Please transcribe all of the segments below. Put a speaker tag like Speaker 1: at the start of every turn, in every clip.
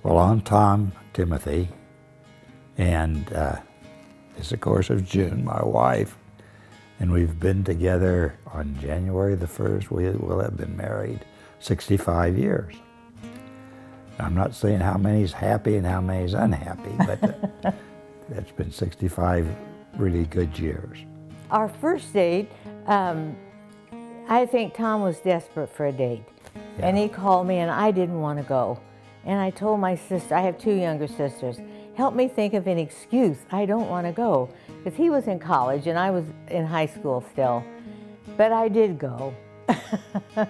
Speaker 1: Well, I'm Tom Timothy, and this, of course, is June, my wife, and we've been together on January the 1st. We will have been married 65 years. I'm not saying how many's happy and how many's unhappy, but it's been 65 really good years.
Speaker 2: Our first date, I think Tom was desperate for a date. Yeah. And he called me and I didn't want to go. And I told my sister, I have two younger sisters, help me think of an excuse. I don't want to go. Because he was in college and I was in high school still. But I did go. And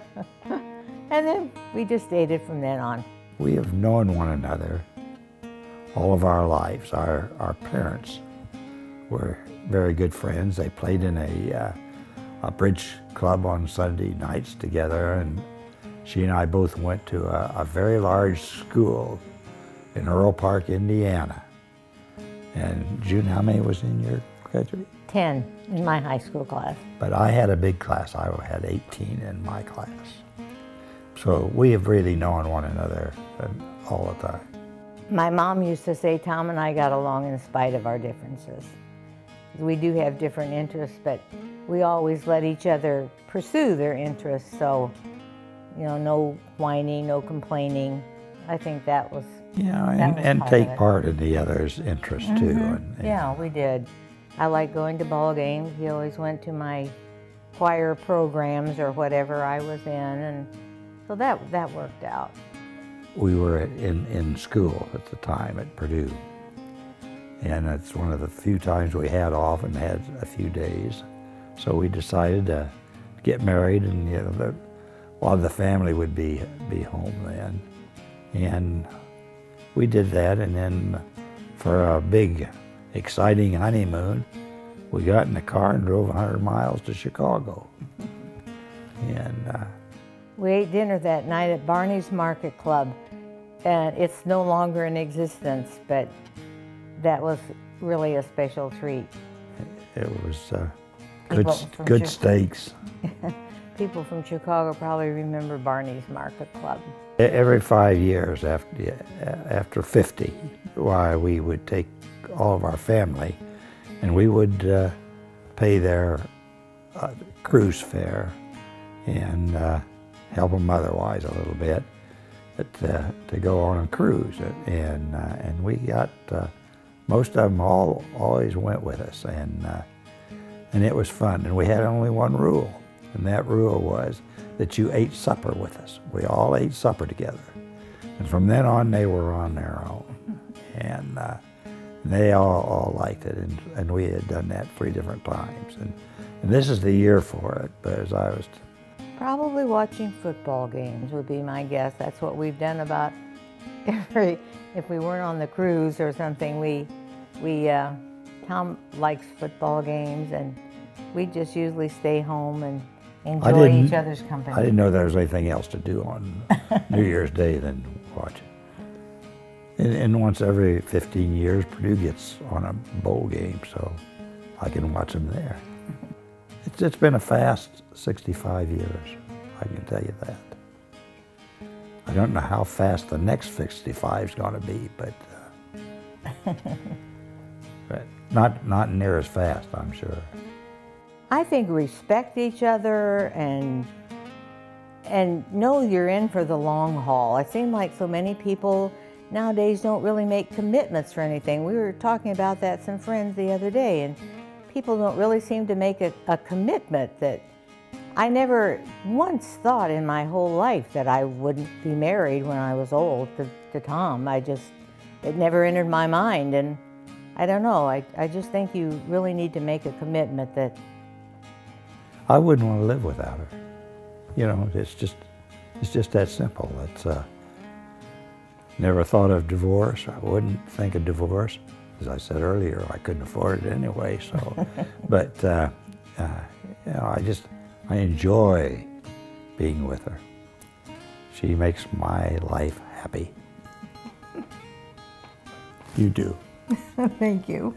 Speaker 2: then we just dated from then on.
Speaker 1: We have known one another all of our lives. Our parents were very good friends. They played in a bridge club on Sunday nights together, and she and I both went to a very large school in Earl Park, Indiana. And June, how many was in your graduate?
Speaker 2: 10 in my high school class.
Speaker 1: But I had a big class. I had 18 in my class. So we have really known one another all the time.
Speaker 2: My mom used to say Tom and I got along in spite of our differences. We do have different interests, but we always let each other pursue their interests. So, you know, no whining, no complaining. I think that was
Speaker 1: and take part in the other's interests too. And
Speaker 2: yeah, we did. I like going to ball games. He always went to my choir programs or whatever I was in, and so that worked out.
Speaker 1: We were in school at the time at Purdue, and it's one of the few times we had off and had a few days. So we decided to get married, and you know, a lot of the family would be home then, and we did that. And then for a big, exciting honeymoon, we got in the car and drove 100 miles to Chicago, and
Speaker 2: we ate dinner that night at Barney's Market Club, and it's no longer in existence, but that was really a special treat.
Speaker 1: It was good steaks.
Speaker 2: People from Chicago probably remember Barney's Market Club.
Speaker 1: Every 5 years after 50, we would take all of our family and we would pay their cruise fare and help them otherwise a little bit, but to go on a cruise, and we got most of them always went with us, and it was fun. And we had only one rule, and that rule was that you ate supper with us. We all ate supper together, and from then on they were on their own, and they all liked it, and we had done that 3 different times, and this is the year for it. But as I was
Speaker 2: probably watching football games would be my guess. That's what we've done about if we weren't on the cruise or something, Tom likes football games, and we just usually stay home and enjoy each other's company.
Speaker 1: I didn't know there was anything else to do on New Year's Day than watch it. And once every 15 years, Purdue gets on a bowl game, so I can watch them there. It's been a fast 65 years, I can tell you that. I don't know how fast the next 65 is going to be, but not near as fast, I'm sure.
Speaker 2: I think respect each other and know you're in for the long haul. It seems like so many people nowadays don't really make commitments for anything. We were talking about that with some friends the other day, and people don't really seem to make a commitment. That I never once thought in my whole life that I wouldn't be married when I was old to Tom. It never entered my mind, and I don't know, I just think you really need to make a commitment that...
Speaker 1: I wouldn't want to live without her. You know, it's just that simple. Never thought of divorce. I wouldn't think of divorce. As I said earlier, I couldn't afford it anyway, so, but, you know, I enjoy being with her. She makes my life happy. You do.
Speaker 2: Thank you.